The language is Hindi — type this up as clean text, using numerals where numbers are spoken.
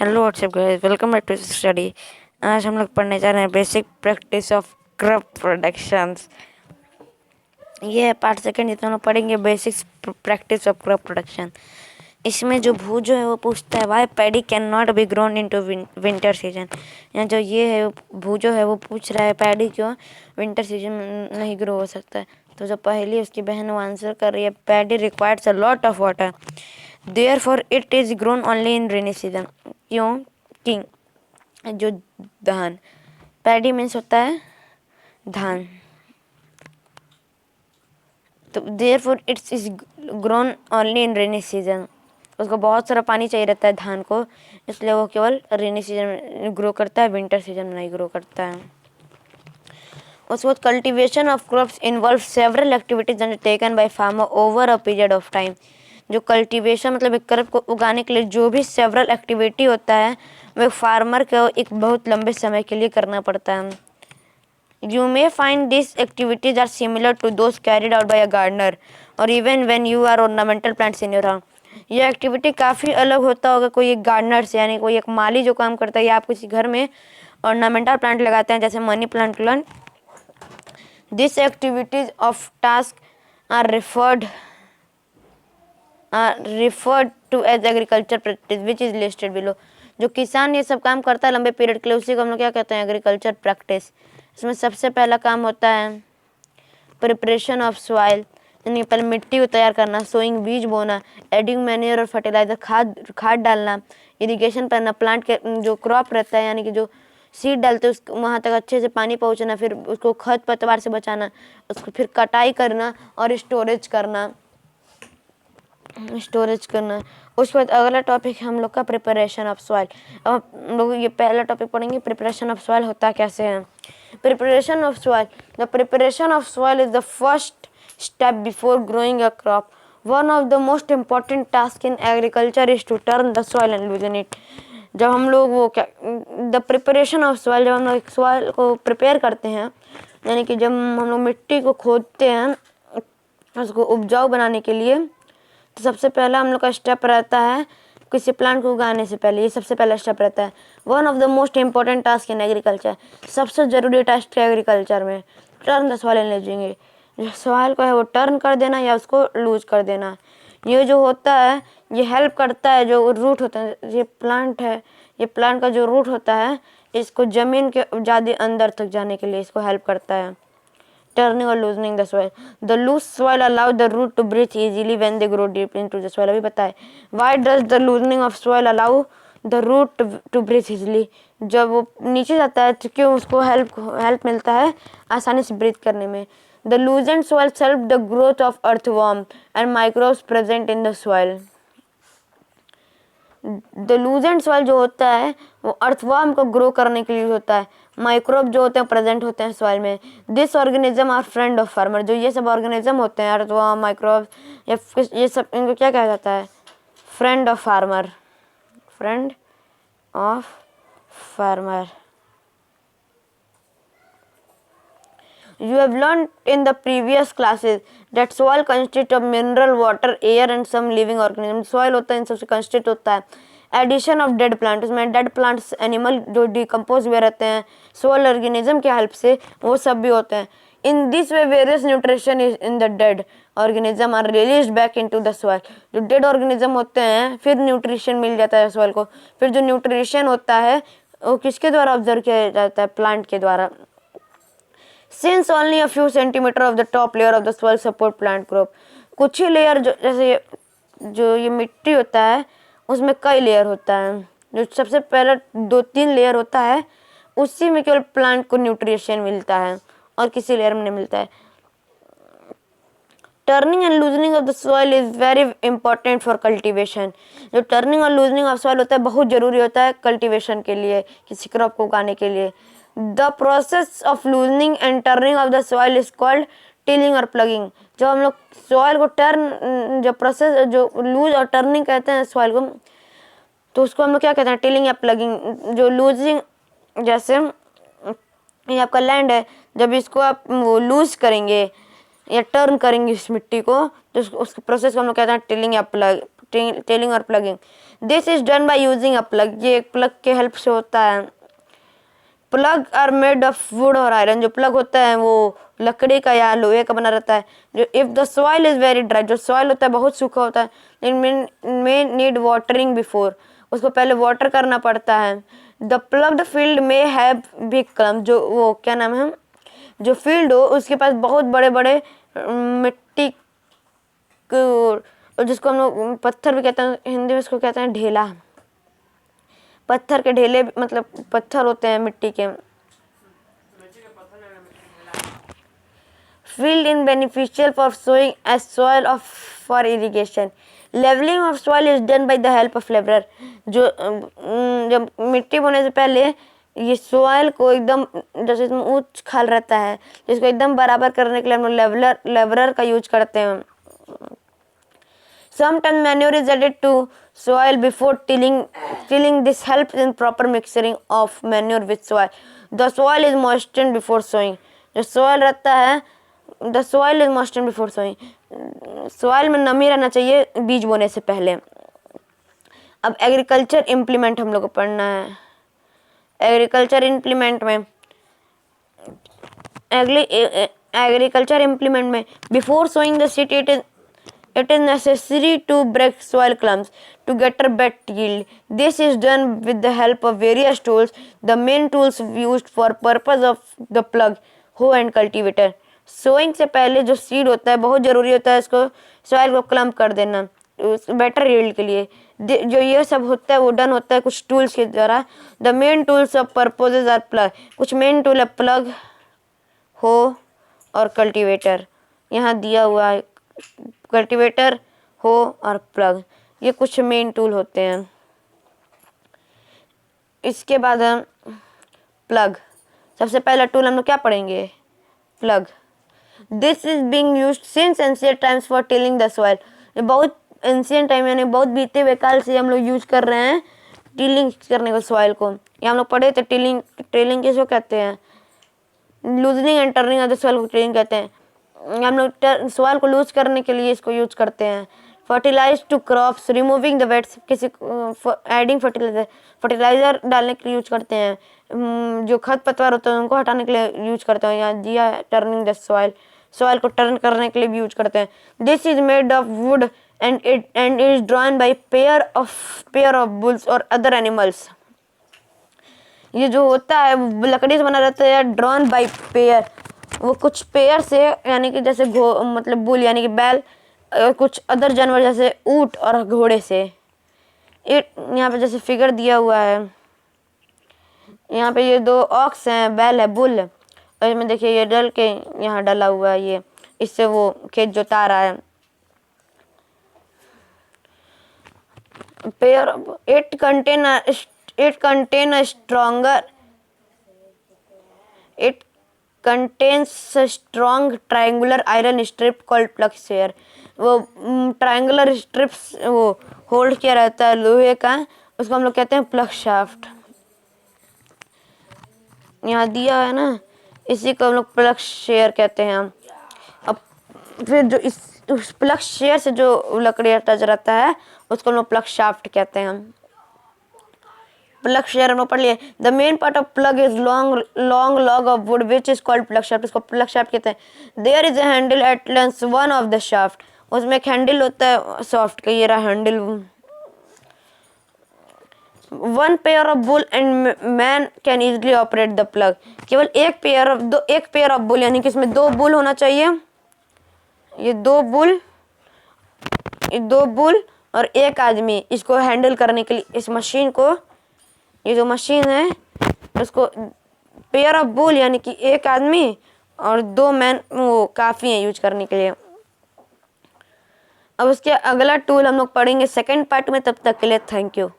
Hello WhatsApp guys, welcome back to study. आज हम लोग पढ़ने जा रहे हैं basic practice of crop productions. ये है पार्ट सेकंड, जिसमें हम लोग पढ़ेंगे basic practice of crop production. इसमें जो जो है वो पूछता है why paddy can not be grown into winter season. या जो ये है जो है वो पूछ रहा है पैडी क्यों विंटर सीजन में नहीं ग्रो हो सकता है। तो जो पहली उसकी बहन वो आंसर कर रही है, paddy requires a lot of water, therefore it is grown only in rainy season. क्योंकि जो धान, पैडी मीन्स होता है धान, तो therefore it's is grown only in rainy season. उसको बहुत सारा पानी चाहिए रहता है धान को, इसलिए वो केवल रेनी सीजन में ग्रो करता है, विंटर सीजन में नहीं ग्रो करता है। उसके बाद cultivation of crops involve several activities undertaken by farmer over a period of time. जो कल्टीवेशन मतलब एक क्रॉप को उगाने के लिए जो भी सेवरल एक्टिविटी होता है वह फार्मर को एक बहुत लंबे समय के लिए करना पड़ता है। You may find these activities are similar to those carried out by a gardener or even when you are ornamental plants in your house. यह एक्टिविटी काफ़ी अलग होता होगा कोई एक गार्डनर से, यानी कोई एक माली जो काम करता है, या आप किसी घर में ऑर्नामेंटल प्लांट लगाते हैं जैसे money plant. This activities of task are referred to as agriculture practice which is listed below। जो किसान ये सब काम करता है लंबे पीरियड के लिए, उसी को हम लोग क्या कहते हैं, एग्रीकल्चर प्रैक्टिस। इसमें सबसे पहला काम होता है प्रिपरेशन ऑफ सॉइल, यानी पहले मिट्टी को तैयार करना, सोइंग बीज बोना, एडिंग मैन्योर और फर्टिलाइजर खाद डालना, इरिगेशन करना, प्लांट के जो क्रॉप रहता है यानी कि जो सीड डालते हैं उसको वहाँ तक अच्छे से पानी पहुँचाना, फिर उसको खर पतवार से बचाना, उसको फिर कटाई करना और स्टोरेज करना। उसके बाद अगला टॉपिक है हम लोग का प्रिपरेशन ऑफ सॉइल। अब हम लोग ये पहला टॉपिक पढ़ेंगे, प्रिपरेशन ऑफ सॉइल होता कैसे है। Preparation of soil, the preparation of soil is the first step before growing a crop. One of the most important task in agriculture is to turn the soil and loosen it. जब हम लोग वो क्या द प्रिपरेशन ऑफ सॉइल, जब हम लोग सॉइल को प्रिपेयर करते हैं, यानी कि जब हम लोग मिट्टी को खोदते हैं उसको उपजाऊ बनाने के लिए, तो सबसे पहला हम लोग का स्टेप रहता है किसी प्लांट को उगाने से पहले, ये सबसे पहला स्टेप रहता है। One of the most important task in agriculture, सबसे ज़रूरी टास्क है एग्रीकल्चर में, turn the soil and losing. जो सॉइल को है वो टर्न कर देना या उसको लूज कर देना। ये जो होता है ये हेल्प करता है, जो रूट होता है, ये प्लांट है, ये प्लांट का जो रूट होता है इसको ज़मीन के ज़्यादा अंदर तक जाने के लिए इसको हेल्प करता है। टर्निंग और loosening the soil, the loose soil allow the root to breathe easily when they grow deep into the soil. अभी बताए why does the loosening of soil allow the root to breathe easily. जब वो नीचे जाता है तो क्यों उसको हेल्प मिलता है आसानी से ब्रीथ करने में। The loosened soil help the growth of earthworm and microbes present in the soil. The loosened soil जो होता है वो अर्थवर्म को ग्रो करने के लिए होता है, माइक्रोब जो होते हैं प्रेजेंट होते हैं सॉइल में। This organism are friend of farmer. जो ये सब ऑर्गेनिज्म होते हैं अर्थवर्म, माइक्रोब, ये सब इनको क्या कहा जाता है, friend of farmer, friend of farmer. You have learned in the previous classes that soil consists of mineral, water, air and some living organisms। soil होता है इन सबसे कंस्टिट्यूट होता है। एडिशन ऑफ डेड प्लांट, उसमें डेड प्लांट्स एनिमल जो डिकम्पोज हुए रहते हैं सोयल ऑर्गेनिज्म के हेल्प से, वो सब भी होते हैं। In this way various nutrition is in the dead organism are release back into the soil. जो डेड ऑर्गेनिज्म होते हैं फिर न्यूट्रिशन मिल जाता है सॉइल को, फिर जो न्यूट्रिशन होता है वो किसके द्वारा ऑब्जर्व किया जाता है, प्लांट के द्वारा। Since only a few centimeter of the top layer of the soil support plant growth, कुछ ही लेयर जो जैसे जो ये मिट्टी होता है उसमें कई लेयर होता है, जो सबसे पहला 2-3 लेयर होता है उसी में केवल प्लांट को न्यूट्रिशन मिलता है और किसी लेयर में नहीं मिलता है। Turning and loosening of the soil is very important for cultivation. जो टर्निंग और लूजनिंग ऑफ सॉइल होता है बहुत ज़रूरी होता है कल्टीवेशन के लिए, किसी क्रॉप को उगाने के लिए। The process of loosening and turning of the soil is called tilling और प्लगिंग। जब हम लोग सॉइल को जो प्रोसेस जो लूज और टर्निंग कहते हैं सॉइल को, तो उसको हम लोग क्या कहते हैं, टिलिंग या प्लगिंग। जो लूजिंग, जैसे ये आपका लैंड है, जब इसको आप वो लूज करेंगे या टर्न करेंगे इस मिट्टी को, तो उसको प्रोसेस को हम लोग कहते हैं टिलिंग या टेलिंग और plugging. This is done by using a plug. ये एक प्लग के हेल्प से होता है। Plug are made of wood और आयरन। जो प्लग होता है वो लकड़ी का या लोहे का बना रहता है। जो if the soil is very dry, जो सॉइल होता है बहुत सूखा होता है, मे नीड वाटरिंग बिफोर, उसको पहले वाटर करना पड़ता है। द प्लग्ड फील्ड में हैव बिग क्लम्प, जो वो क्या नाम है, जो फील्ड हो उसके पास बहुत बड़े बड़े मिट्टी को, जिसको हम लोग पत्थर भी कहते हैं, हिंदी में इसको कहते हैं ढेला। पत्थर के ढेले मतलब पत्थर होते हैं मिट्टी के। Field in beneficial for sowing as soil of for irrigation. Leveling of soil is done by the help of leveler. जो जब मिट्टी बोने से पहले ये सॉइल को एकदम, जैसे इसमें ऊंच खाल रहता है, जिसको एकदम बराबर करने के लिए हम लोग लेवलर का यूज करते हैं। Sometimes manure is added to soil before tilling. This helps in proper mixing of manure with soil. The soil is moistened before sowing. जो soil रहता है, the soil is moistened before sowing. soil में नमी रहना चाहिए बीज बोने से पहले। अब एग्रीकल्चर इम्प्लीमेंट हम लोग को पढ़ना है। एग्रीकल्चर इम्प्लीमेंट में before sowing the seed it is necessary to break soil clumps to get a better yield. This is done with the help of various tools. The main tools used for purpose of the plug, hoe and cultivator. Sowing से पहले जो सीड होता है बहुत ज़रूरी होता है, इसको सॉइल को क्लम्प कर देना बेटर यील्ड के लिए। जो ये सब होता है वो डन होता है कुछ टूल्स के द्वारा। The main tools of purposes are plug. कुछ मेन टूल है प्लग, हो और कल्टीवेटर। यहाँ दिया हुआ है कल्टीवेटर, हो और प्लग, ये कुछ मेन टूल होते हैं। इसके बाद हम प्लग, सबसे पहला टूल हम लोग क्या पढ़ेंगे, plug. This is being used since ancient times for tilling the soil. ये बहुत एंशिएंट टाइम यानी बहुत बीते हुए काल से हम लोग यूज कर रहे हैं टिलिंग करने को सॉइल को। ये हम लोग पढ़े थे। टिलिंग किसको कहते हैं, loosening and turning of the soil को टिलिंग कहते हैं। हम लोग सॉइल को लूज करने के लिए इसको यूज करते हैं। Fertilise to crops, removing the weeds, किसी एडिंग फर्टिलाइजर डालने के लिए यूज करते हैं। जो खरपतवार होते हैं उनको हटाने के लिए यूज करते हैं। यहाँ दिया टर्निंग द सॉइल को टर्न करने के लिए भी यूज करते हैं। This is made of would and is drawn by pair of bulls और अदर एनिमल्स। ये जो होता है लकड़ी से बना रहता है, ड्रॉन बाई पेयर, वो कुछ पेयर से यानी कि जैसे मतलब बुल यानी कि बैल, कुछ अदर जानवर जैसे ऊंट और घोड़े से। यहाँ पे जैसे फिगर दिया हुआ है, यहाँ पे ये दो ऑक्स हैं, बैल है, बुल, और इसमें देखिए ये डल के यहाँ डला हुआ है, ये इससे वो खेत जोता रहा है। Pair it contains a strong triangular iron strip called plug shear. वो ट्रायंगुलर स्ट्रिप्स वो होल्ड किया रहता है लोहे का, उसको हम लोग कहते हैं प्लग शाफ्ट। यहाँ दिया है ना, इसी को हम लोग प्लग शेयर कहते हैं। अब फिर जो उस प्लग शेयर से जो लकड़ी अटैच रहता है उसको हम लोग प्लग शाफ्ट कहते हैं। प्लग शेयर हम लोग पढ़ लिए। The main part of plough is long log of wood which is called plough shaft. इसको प्लग शाफ्ट कहते हैं। There is a handle at length one of the shaft. उसमें एक हैंडल होता है सॉफ्ट का, ये रहा handle. One pair of bull and man can easily operate the plough. केवल एक पेयर ऑफ बुल यानी कि इसमें दो बुल होना चाहिए। ये दो बुल और एक आदमी इसको हैंडल करने के लिए, इस मशीन को, ये जो मशीन है उसको पेयर ऑफ बुल यानी कि एक आदमी और दो मैन वो काफ़ी है यूज करने के लिए। अब उसके अगला टूल हम लोग पढ़ेंगे सेकंड पार्ट में। तब तक के लिए थैंक यू।